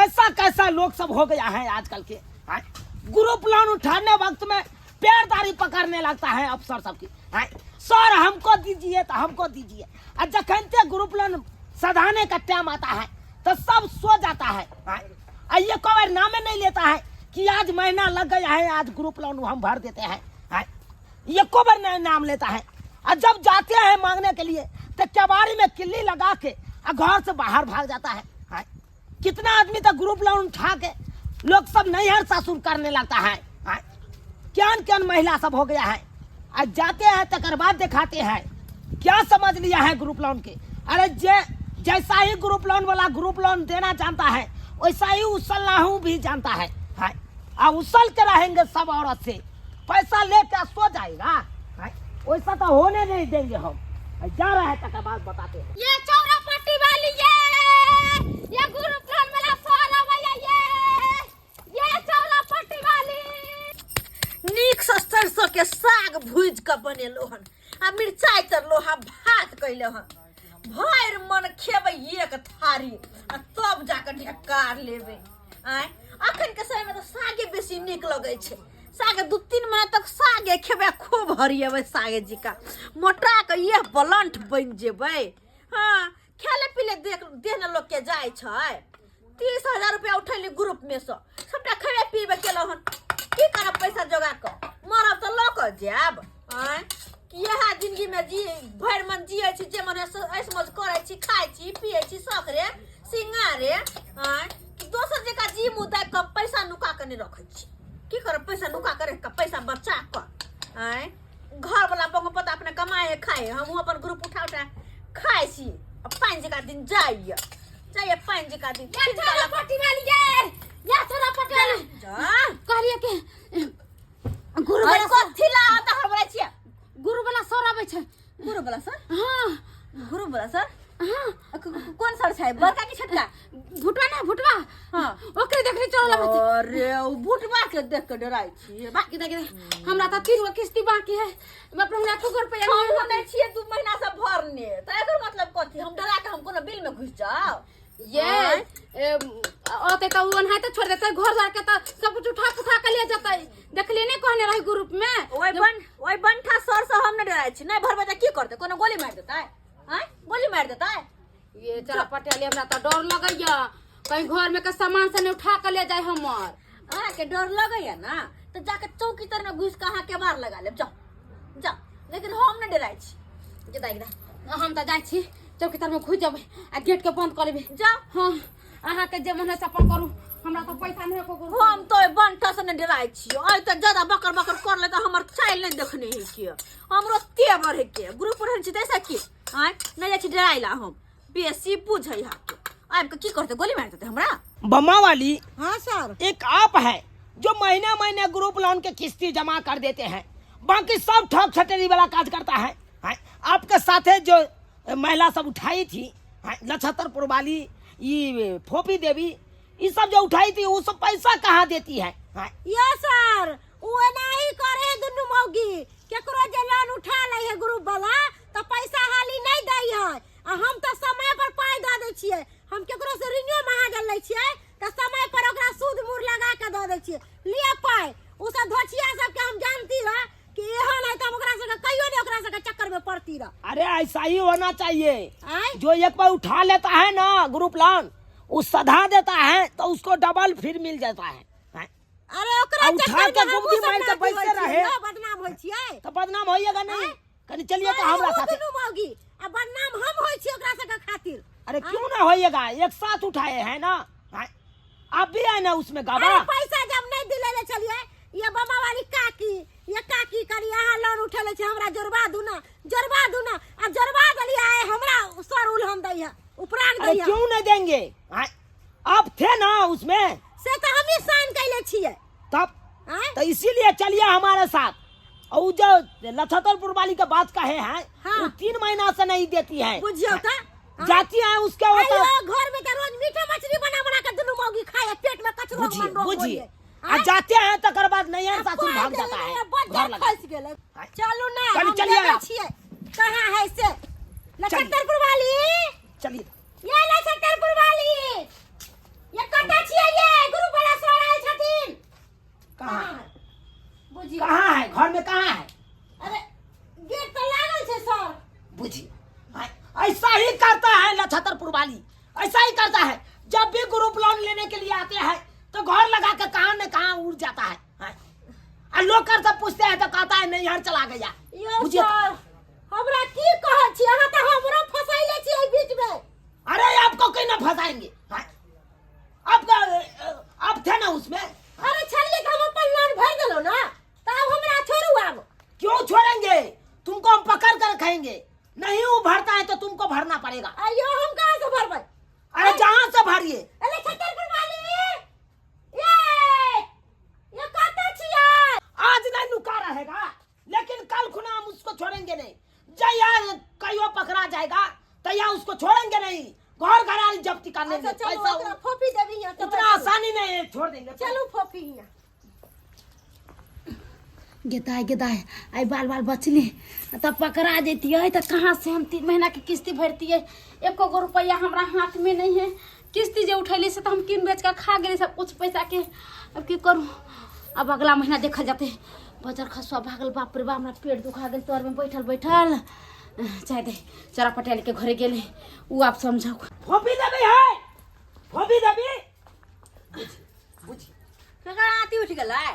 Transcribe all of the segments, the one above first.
कैसा कैसा लोग सब हो गया है आजकल के। ग्रुप लोन उठाने वक्त में पेड़दारी पकड़ने लगता है अफसर सबकी। सर हमको दीजिए तो हमको दीजिए, और जखनते ग्रुप लोन सधाने का टाइम आता है तो सब सो जाता है। ये कवर नामे नहीं लेता है कि आज महीना लग गया है, आज ग्रुप लोन हम भर देते हैं। ये कवर नहीं नाम लेता है। और जब जाते हैं मांगने के लिए तो केवाड़ी में किल्ली लगा के घर से बाहर भाग जाता है। कितना आदमी तो ग्रुप लोन उठा के लोग सब नैहर सासुर करने लगता है। क्या महिला सब हो गया है। आज जाते हैं तकर बाद दिखाते हैं क्या समझ लिया है ग्रुप लोन के। अरे जैसा ही ग्रुप लोन वाला ग्रुप लोन देना जानता है वैसा ही उछलना भी जानता है। अब उछल के रहेंगे सब औरत से, पैसा लेकर सो जाएगा। वैसा तो होने नहीं देंगे हम। जा रहा है तक बात बताते हैं। ये चौरा पट्टी वाली ये ग्रुप लोन वाला सारा भैया ये चौरा पट्टी वाली नीक से सरसों के साग भूज के बनेलो हन, आ मिर्चाई तरलो हन, भात कैलो हन। भर मन खेबे एक थारी आ तब जाकर ढेकार लेबे। अखन के समय में तो सागे बेसी नीक लगे छे। सागे 2-3 महीना तक सागे खेबे, खूब हरियबे सागे जी का, मोटा के ये बलंठ बन जेबे। हाँ, खेले पीले देने लोग के जाय छै। 30,000 रुपया उठैली ग्रुप में से, सबटा खेबे पीबे केलो हन। की करब पैसा जोगा के, मरब तो लऽ कऽ जायब। यह जिंदगी में जी भर मन जिये छी, जे मन ऐस मौज करे छी, खाय छी, पिए छी, सकरे सिंगारे। दोसर जगह जी मुँह दे के पैसा नुका के नहीं रखे छी। की करब पैसा नुका के रख के पैसा बचा के। घर वाला पता अपने कमाए खाए, हम अपन ग्रुप उठा खाए छी। 5 जगह दिन जाइए 5 जगह दिन पट्टी वाली ये थोड़ा पट्टी वाली कहलिए के गुरु वाला कथि ला आता हमरा छिए। गुरु वाला सर आबै छै। गुरु वाला सर? हां गुरु वाला सर। हां कौन सर छै, बड़का की छोटका? भुटवा ना भुटवा। हां ओकरे देखली चोरला में। अरे ओ भुटवा के देख के डराई छी। बाकी देख हमरा त 3 गो किस्ती बाकी है। बाप रे हमरा 2 रुपया हम नहीं छिए 2 महीना से भरने, त एकर मतलब कथि? हम डरा के हम कोनो बिल में घुस जाओ? ये ओते त ओन है त छोड़ देते, घर द्वार के त सब कुछ उठा के ले जाते। देखले नहीं कहने रही ग्रुप में। ओई बंठा सर से हम नहीं डराई छी। नहीं भरबे त की करते? कोनो गोली मार देता है? गोली मार देता है? ये चला पटेली हमरा त डर लगैया, कहीं घर में के सामान से नहीं उठा के ले जाए हमर। के डर लगैया ना तो जाके चौकी तर में घुस के अहाँ के मार लगा लेब। जाओ लेकिन हम नहीं डराई छी। जदाई हम त जाय छी चौकीदार में घुस जाबे आ गेट के बंद कर लेबे। जाओ। हां अहाँ के जे मन है अपन करू, हमरा तो पैसा नहीं को करू। हम तो बंठा से नहीं डराई छी। आई त ज्यादा बकर बकर कर ले त हमर चाइल नहीं देखने है के, हमरो तेवर है के ग्रुप रहै छी तैसा की। नहीं जाय छी डराइला हम बेसी बुझै हा के। आब के की करते? गोली मार देते हमरा? बम्मा वाली। हां सर। एक आप है जो महीने महीने ग्रुप लोन के किस्ती जमा कर देते हैं, बाकी सब ठग छटेरी वाला काज करता है। आपके साथे जो महिला सब उठाई थी, नक्षत्रपुर वाली, ये फोपी देवी, ये सब जो उठाई थी वो सब पैसा कहाँ देती है? ये सर वो नहीं करे दुनु मौगी केकरो जे लोन उठा ले है ग्रुप वाला तो पैसा हाली नहीं दै है। हम तो समय पर पाई द दै छियै। हम केकरो से ऋणो महाजन लै छियै तो समय पर ओकरा सूद मूर लगा के द दै छियै। लिए पाई उ सब धोछिया सब के हम जानती है कि एहो नहीं तो हम ओकरा से कहियो नहीं ओकरा से चक्कर में पड़ती रह। अरे ऐसा ही होना चाहिए। जो एक बार उठा लेता है ना ग्रुप लोन, वो सधा देता है तो उसको डबल फिर मिल जाता है। अरे ओकरा उठा के गुमटी मार के बैठे रहे बदनाम होय छियै तो बदनाम होइएगा नहीं। कनी चलिए तो हमरा साथे। दुनु मौगी आ बदनाम हम होय छी ओकरा से खातिर। अरे क्यों ना होइएगा, एक साथ उठाए हैं ना। आप भी है ना उसमें गावा। पैसा जब नहीं दिले ले चलिए ये बम्मा वाली काकी ये काकी करी यहाँ लोन उठेले छे हमरा जोरबा दूना आ जोरबा दली आए हमरा सर उलहम दैया उपरान अरे दैया। क्यों नहीं देंगे? आप थे ना उसमें से तो हम ही साइन कैले छिए तब। तो इसीलिए चलिए हमारे साथ। और जो नक्षत्रपुर वाली का बात कहे हैं, वो 3 महीना से नहीं देती है। बुझियो त जाती है उसके घर में के रोज मीठा मछली बना के दुनु मौगी खाए, पेट में कचरो मन रोग बुझिए आ जाते हैं तकर बाद नहीं है सासुर भाग जाता है। घर लगा फंस गेले। चलू ना चलिए, हम चलिए जाए आप। छिए। कहां है से नक्षत्रपुर वाली? चलिए ये नक्षत्रपुर वाली ये कटा छिए करने के लिए आते हैं तो घर लगा के कहाँ न कहाँ उड़ जाता है, हाँ? और लोग कर सब पूछते हैं तो कहता है नहीं यार चला गया। यो बुझिए तो। सर हमरा की कहै छी अहाँ त हमरो फसाइले छी एहि बीच में। अरे आपको कहीं ना फंसाएंगे, हाँ? आप थे ना उसमें। अरे छलिए कि हम अपन लोन भर देलो ना त अब हमरा छोड़ू अब। क्यों छोड़ेंगे? तुमको हम पकड़ कर रखेंगे, नहीं वो भरता है तो तुमको भरना पड़ेगा। अयो हम कहां से भरबै? अरे जहाँ से भरिए। अरे छतरपुर वाली ये कहते छियै आज नहीं लुका रहेगा, लेकिन कल खुना हम उसको छोड़ेंगे नहीं। जब यार कहीं पकड़ा जाएगा तो या उसको छोड़ेंगे नहीं, घर घरारी जब्ती कर लेंगे। अच्छा चलो पैसा ओकरा फोफी देबी यहाँ इतना आसानी नहीं है, छोड़ देंगे। चलो फोफी यहाँ। गेदाय आई बाल बाल बचली तब पकड़ा देती है तो कहाँ से हम 3 महीना की किस्ती भरती है। 1 गो रुपया हमारा हाथ में नहीं है। किस्ती जो उठैली से तो हम किन बेच कर खा गए सब कुछ पैसा के। अब की करूँ? अब अगला महीना देखल जाते। बजर खसुआ भागल, बाप रे बाप हमरा पेट दुखा गल तोर में बैठल बैठल। चाहे दे चरा पटेल के घरे गेले वो आप समझाओ। फोबी देबी है, फोबी देबी। बुझिए ककरा आती उठ गेलै?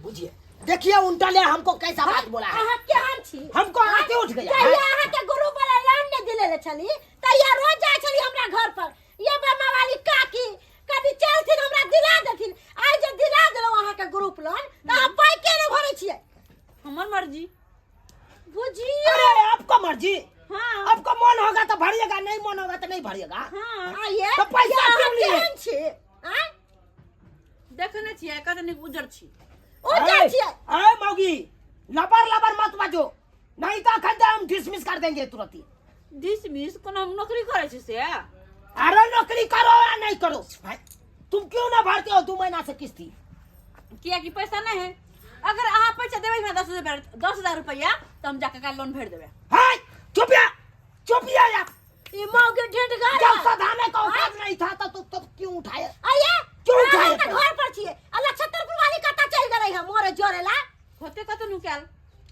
बुझिए, देखिए उल्टा ले हमको कैसा बात बोला है। अहाँ केहन छी? हमको आते उठ गया है। जहिया अहाँ के गुरु वाला लोन ने दिले छली तहिया रोज जाय छली हमरा घर पर। ये बाबा वाली काकी कभी चलथिन हमरा दिला देथिन। आइ जे दिला देलौ अहाँ के ग्रुप लोन त अहाँ पाई के न भरै छियै? हमर मर्जी। बुझिए। अरे आपको मर्जी। हां आपको मन होगा तो भरिएगा, नहीं मन होगा तो नहीं भरिएगा। हां आइए तो पैसा क्यों लिए? केहन छी? हां देखने छियै कतनी उजर छी। उजर छियै। अरे मौगी लबर लबर मत बाजो, नहीं तो खंडे हम डिसमिस कर देंगे तुरंत ही। डिसमिस कोनो हम नौकरी करे छी से। अरे नौकरी करो या नहीं करो, तुम क्यों ना भरते हो 2 महीना से किस्ती? किया कि पैसा नहीं है। अगर अहाँ पैसा देबै हमरा 10,000 रुपया तो हम जाके का लोन भर देबै। हाय चुपिया चुपिया यार। ई मौगे ढेट जब गाड़ा सधाने का औकात नहीं था तो क्यों उठाए? आइए क्यों उठाए? अहाँ त घर पर छियै। अल्लाह छतरपुर वाली कता चल गेलै है मोरे जोरेला। होते कतनु कैल।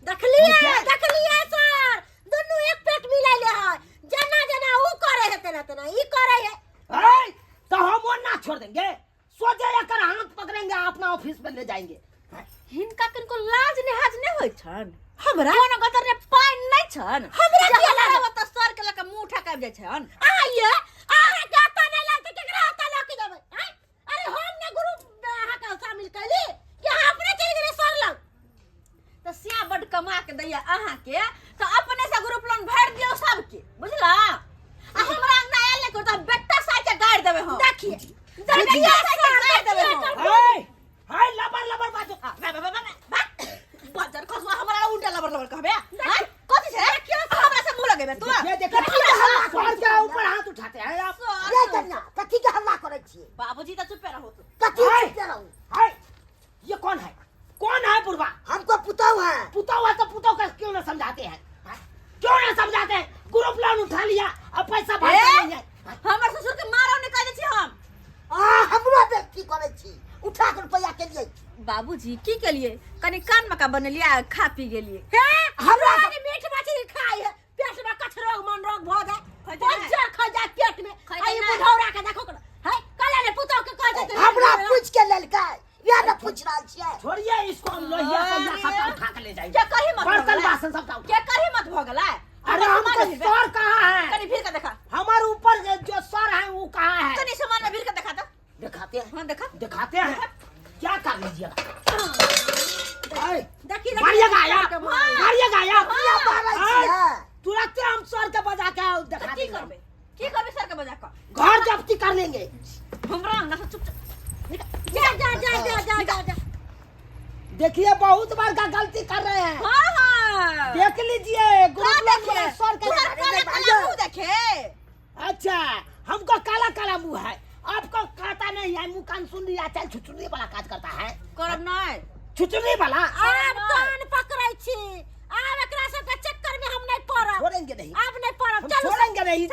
देखलिए सर दुनू एक पेट मिलाइले है। जना जना ऊ करे है तना तना ई करे है। अरे तो हम वो ना छोड़ देंगे, सोचे कर हाथ पकड़ेंगे अपना ऑफिस में ले जाएंगे। हिनका किनको लाज लिहाज नहीं होय छन। हमरा कोनो गतर रे पाइन नहीं छन। हमरा जे किया लाज? हमरा त सर के लके मुंह ठका जाय छन। आइए अहाँ जाता नहीं लगते केकरा होता लके देबै हैं? अरे हम ने ग्रुप अहाँ का शामिल कैली कि अहाँ अपने चल गेले सर लग। तो सिया बड कमा के दैया अहाँ के तो अपने से ग्रुप लोन भर दियो सबके, बुझला? आ हमरा अंगना आयल ने तो बेटा साइ के गाड़ देबे हम। देखिए देखिए गाड़ देबे हम। हाय हाय लबर लबर बाजो। बाजार खसवा हमरा उल्टा लबर लबर कहबे। हां कथि छै? हमरा से मुंह लगेबे तू। ये देखो सर के ऊपर हाथ उठाते हैं आप। ये कन्या कथि के हल्ला करे छियै? बाबूजी त चुप रहो तू। कथि हाय। के रहू? हाय ये कौन है? कौन है बुढ़वा? हमको पुताऊ है। पुतौ है तो पुतौ का क्यों ना समझाते हैं? हाँ? क्यों ना समझाते हैं? ग्रुप लोन उठा लिया अब पैसा भर नहीं है। हमर ससुर के मारो निकाल छी हम। हमरा व्यक्ति करे छी उठा के रुपया के लिए। बाबूजी की केलिए? कनी कान मका बनेलिए खा पी गेलिए। हमरा ने मीठ मछली खाई है पेट में कछ रोग मन रोग भ जाए बच्चा खा जाए पेट में। आई बुढ़ौरा के देखो है कले ने पुतौ के कह देते हमरा पूछ के लेलकै या न पूछ रहल छियै। छोड़िए इसको, हम लोहिया को या सबका उठा के ले जाएंगे। के कही मत बर्तन भगला। बासन सबका उठा। के कही मत भ गेलै। अरे हमको सर कहाँ है? कनी भीड़ के देखा। हमारे ऊपर जो सर है वो कहाँ है? कनी सामान में भीड़ के देखा त। दिखाते हैं, हां देखा। दिखाते हैं। क्या कर लीजिएगा? देखी मारिएगा या मारिएगा या छियै। तुरंत हम सर के बजा के दिखा की देंगे। करबे? की करबे सर के बजा का? घर जब्ती कर लेंगे। हमरा अंगना से चुप जा जा जा जा जा जा जा। देखिए बहुत बार का गलती कर रहे हैं। हां हां देख लीजिए ग्रुप लोन देखे में सर के काला काला मुंह देखे। अच्छा हमको काला काला मुंह है, आपको कहता नहीं है। मुंह कान सुन लिया चल छुचुनी वाला काज करता है। करब नहीं। छुचुनी वाला अब कान पकड़ै छी। अब एकरा सब के चक्कर में हम नहीं पड़ब। छोड़ेंगे नहीं, अब नहीं पड़ब। हम चलो छोड़ेंगे नहीं।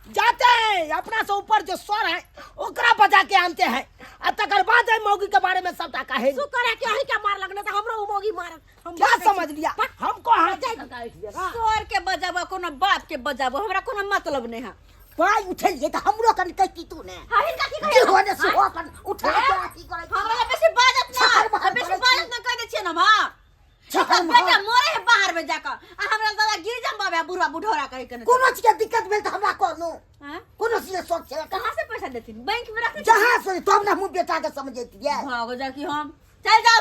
जाते हैं अपना से ऊपर जो सर है ओकरा बजा के आनते हैं। और तकर बाद मौगी के बारे में सबटा कहे। शुक्र है कि अही के मार लगने तो हमरो उमोगी मारत। हम क्या समझ लिया? हमको हाथ सर के बजाबो कोनो बाप के बजाबो हमरा कोनो मतलब नहीं है। पाई उठलिए त हमरो कन कहती तू ने हां हिनका की की कहै होने से हो कन उठा के की करे हमरा बेसी बाजत ना बेसी बाजत ना कह दे छियै ना हां बेटा मोरे है बाहर में जाकर आ हमरा दादा गिर जाम बाबा बुढ़ा बुढ़ौरा कहि के कोनो चीज के दिक्कत भेल त हमरा कहनो हां कोनो चीज सोच छै कहां से पैसा देथिन बैंक में रख जहां से तब ना मुंह बेटा के समझैतिए भागो जा कि हम चल जाओ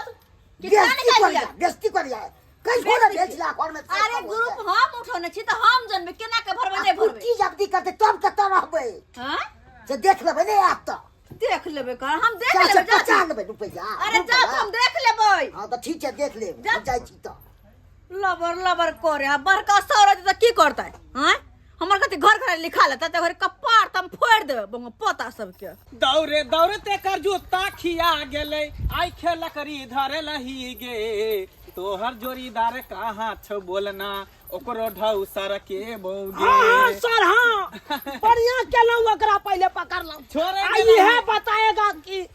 कितना निकालिए बेइज्जती करिया कई फोन भेजला घर में अरे ग्रुप हम उठोने छी त हम जनबे केना के भरबे नहीं भरबे की जब दिक्कत है तब कत रहबे हां से देख लेबे नहीं आप तो देख लेबे कर हम देख लेबे जा 95 रुपया अरे जा हम देख लेबे हां तो ठीक है देख ले हम जाई छी तो लबर लबर करे आ बड़का सौरज त की करतै हैं हमर कति घर घर लिखा लेता त घर कपार तम फोड़ देबे बंग पोता सब के दौड़े दौड़ते कर जूता खिया गेले आई खेल करी धरे लही गे तोहर जोड़ीदार कहाँ छ बोलना ओकरो ढौ सर के बोगे हां सर हां बढ़िया केलौ ओकरा पहले पकड़ लो छोड़े यह बताएगा कि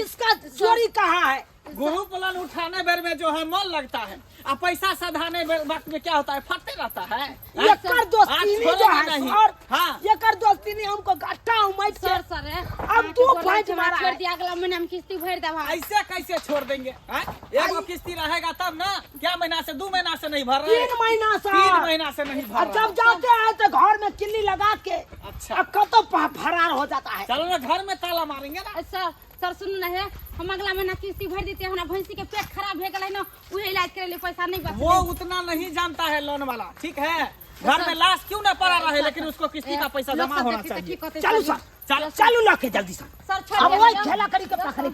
इसका चोरी कहाँ है गुरु प्लान उठाने बेर में जो है मन लगता है और पैसा सधाने वक्त में क्या होता है फटते रहता है ये कर दोस्ती आज जो है नहीं। और हाँ। ये कर दोस्ती नहीं हमको घाटा उम्मीद सर सर अब तू फाइट मारा छोड़ दिया अगला महीने हम किस्ती भर देबा ऐसे कैसे छोड़ देंगे हैं? एगो किस्ती रहेगा तब ना क्या महीना से 2 महीना से नहीं भर रहे 3 महीना से 3 महीना से नहीं भर और रहे जब जाते हैं तो घर में किल्ली लगा के अच्छा अब कब तो फरार हो जाता है चलो ना घर में ताला मारेंगे ना सर सर सुन ना है हम अगला महीना किस्ती भर देते हमरा भैंसी के पेट खराब हो गेलै ना उहे इलाज करे लिए पैसा नहीं बच वो उतना नहीं जानता है लोन वाला ठीक है घर में लाश क्यों न पड़ा रहे लेकिन उसको किस्ती का पैसा जमा होना चाहिए चलो सर चलो लाके जल्दी से सर अब वही खेला करी के पकड़े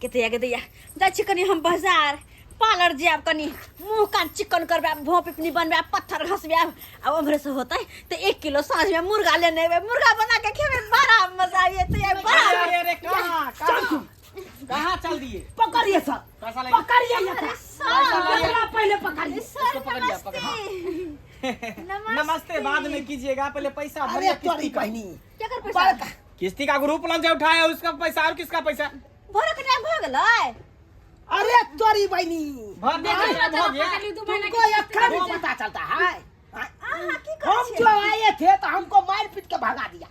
के के दैया जा छी कनी हम बाजार पार्लर जाब कनी मुंह कान चिकन करबे भोंप पिपनी बनबे पत्थर घसबे अब हमरे से होतै तो 1 किलो साँझ में मुर्गा लेने मुर्गा बना के खेबे बड़ा मजा आइए तो ये बड़ा अरे कहाँ चल दिए पकड़िए सर पैसा लाइए पकड़िए ये सर पहले पकड़िए इसको पकड़िए नमस्ते बाद में कीजिएगा पहले पैसा अरे भरिए तोरी किस्ती का बहनी क्या कर पैसा किस्ती का ग्रुप प्लान जो उठाया उसका पैसा और किसका पैसा भरे के टाइम भ गेलै अरे तोरी बहनी भर दे हो गया तुमको एक नहीं पता चलता है आहा की हम जो आए थे तो हमको मार पीट के भगा दिया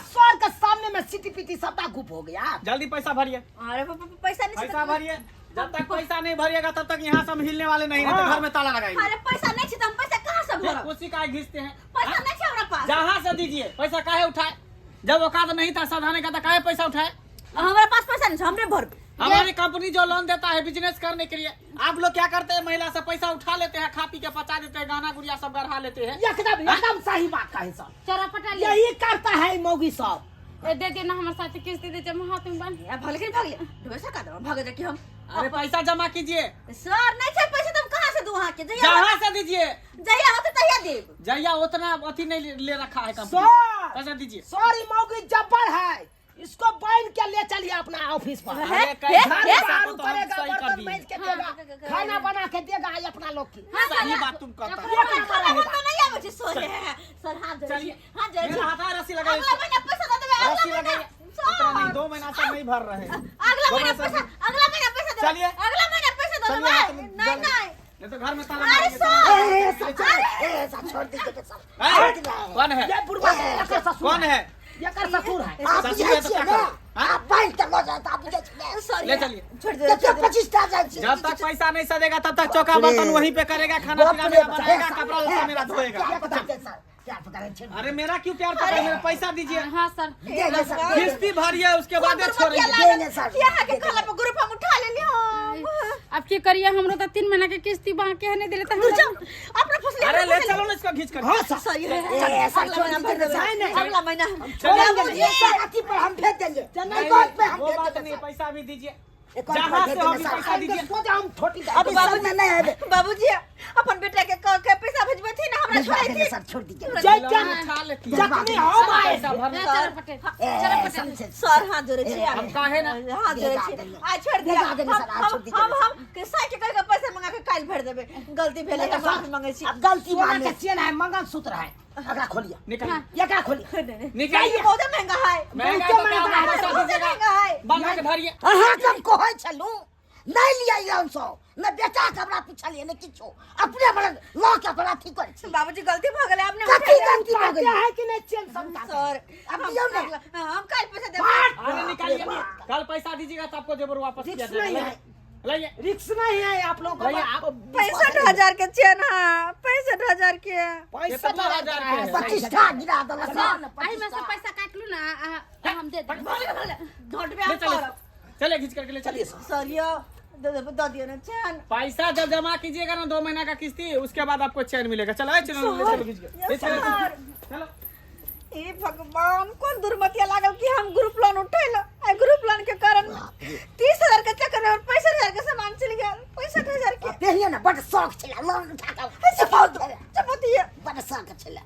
सर के सामने में सिटी पिटी सबका गुप हो गया जल्दी पैसा भरिए अरे पैसा नहीं पैसा भरिए जब तक पैसा नहीं भरिएगा तब तक यहाँ से हम हिलने वाले नहीं है तो घर में ताला लगाएंगे अरे पैसा नहीं छी त हम पैसा कहां से भरब उसी का घिसते हैं पैसा नहीं छी हमरा पास जहाँ से दीजिए पैसा काहे उठाए जब औकात नहीं था साधाने का तो काहे पैसा उठाए हमारे पास पैसा नहीं हमरे भर हमारी कंपनी जो लोन देता है बिजनेस करने के लिए आप लोग क्या करते हैं महिला से पैसा उठा लेते हैं खा पी के पचा देते हैं गाना गुड़िया सब गढ़ा लेते हैं एकदम सही बात का है सर चरा पटा ले यही करता है मौगी सब दे देना हमारे साथ किस्ती दे जब हाथ में बांध या भाग ले पैसा का दो भाग जा कि हम अरे पैसा जमा कीजिए सर नहीं छै पैसा तुम कहां से दूं के जहाँ से दीजिए जहिया होते तहिया देब जहिया उतना अथी नहीं ले रखा है कंपनी सर पैसा दीजिए सॉरी मौगी जब्बर है इसको बांध के ले चलिए अपना ऑफिस पर अरे घर कैसा बाहर तो हम करेगा सही कर बर्तन दिए मांज के देगा खाना बना के देगा ये अपना लोग की सही बात तुम करता है ये काम खाना रहेगा। बनना नहीं आवे छै सोरे सर हाथ जोड़ चलिए हाथ जोड़ मेरा हाथ है रस्सी लगाइए अगला महीना पैसा दे देबे रस्सी अगला लगाइए उतना नहीं 2 महीना से नहीं भर रहे हैं अगला दो महीना महीना से पैसा अगला महीना पैसा दे चलिए। अगला महीना पैसा दे चलिए, हाथ देबे में नहीं जल्दी। नहीं नहीं तो घर में ताला अरे मारेंगे ए सब छोड़ दीजिए सब कौन है ये बुढ़वा है ये ससुर कौन है ये कर ससुर है आप ससुर है तो जाइए क्या ना करो? आप बांध के लो जाता आप जाइए सॉरी ले चलिए छोड़ तो दे 25 टा जाइए जब तक पैसा नहीं सदेगा तब तक चौका बर्तन वहीं पे करेगा खाना पीना मेरा बनाएगा कपड़ा लत्ता मेरा धोएगा अरे मेरा क्यों प्यार पकड़े मेरा पैसा दीजिए हाँ सर किस्ती भरिए उसके बाद छोड़ेंगे यहाँ के खाला पे ग्रुप हम उठा ले लियो अब की करिए हमरो तो 3 महीना के किस्ती बाकी है नहीं दिले तो हम अपना फसले अरे ले चलो ना इसको खींच कर हां सर सही है ए, सर, अगला महीना भर देबे नहीं, नहीं। अगला महीना छोड़ेंगे ये साथी पर हम भेज देंगे चेन्नई कोर्ट पे हम वो भेज बात देंगे नहीं पैसा भी दीजिए एक और जहाँ भेज से देंगे हम सर। पैसा दीजिए सोचा हम छोटी अब बाबूजी नहीं है बाबूजी अपन बेटा के के पैसा भेजबे थी ना हमरा भेजवा छोड़ देंगे दी सर छोड़ दीजिए लोन जय क्या उठा लेती है। जखनी हम आए पैसा भरना चलो पटे चलो पटे समझे सर हाथ जोड़े छी हम काहे ना हाथ जोड़े छी आ छोड़ दिया भेजा देंगे सर, आज छोड़ दीजिए हम के साइड करके पैसा मंगा के काल भर देबे गलती भेले त माफी मांगे छी अब गलती मान के चेन है मंगलसूत्र है अगला खोलिए निकाल ये क्या खोलिए निकालिए बहुत महंगा है महंगा तो क्या महंगा है, पैसा बहुत दीजिएगा महंगा है बंगा के धरिए हाँ तुम को है चलू नहीं लिया ये हम सो न बेटा के हमरा पूछलिए न किछो अपने बड़ा ला के बड़ा ठीक कर छी बाबूजी गलती भ गेलै आपने कथी उठेले। गलती हो गई है कि नहीं चेन समझा सर अब दियो ना हम कल पैसा दे अरे निकालिए, कल पैसा दीजिएगा तो आपको जेवर वापस किया रिक्स जाएगा। नहीं है लाइए रिक्स नहीं है आप लोग को भैया, आप 65,000 के चेन हाँ 65,000 के। पैसा कितना हजार के है? 25 गिरा दला आई में से पैसा काट लू ना हम दे देंगे। घोट में ले आप चलिए, करब। चलिए खींच करके ले चलिए। सर यो दे दियो ना चैन। पैसा जब जमा कीजिएगा ना 2 महीना का किस्ती, उसके बाद आपको चैन मिलेगा। चलो चलो ले चलो खींच के। ले चलो सर चलो। ए भगवान कौन दुर्मतिया लागल कि हम ग्रुप लोन उठैल आ ग्रुप लोन के कारण 30,000 के चक्कर में 65,000 के सामान चल गया 65,000 के। देखिए ना बड़ शौक छला लोन उठा के सपोर्ट करे चपतिया बड़ शौक छला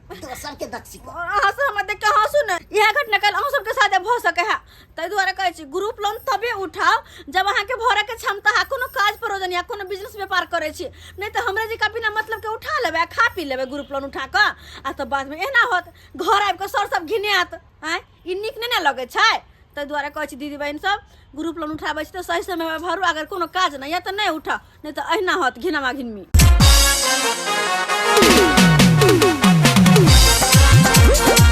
दोसर के दक्षी को अहाँ से हम देख के हंसू न यह घटना कल अहूँ सबके साथ भ सके है ताहि दुआरे कहै छी ग्रुप लोन तबे उठाओ जब अहाँ के भरे के क्षमता है कोनो काज परोजन या कोनो बिजनेस व्यापार करे छी नहीं तो हमरे जी का बिना मतलब के उठा लेबे खा पी लेबे ग्रुप लोन उठा के आ तो बाद में एना होत घर आबि के सर सब घिनात हैं ई नीक नहीं ना लगे छै ताहि दुआरे कहै छी दीदी बहन सब ग्रुप लोन उठाबै छी तो सही समय में भरू अगर कोनो काज नहीं है तो नहीं उठा नहीं तो अहिना होत घिनमा घिनमी। Thank you.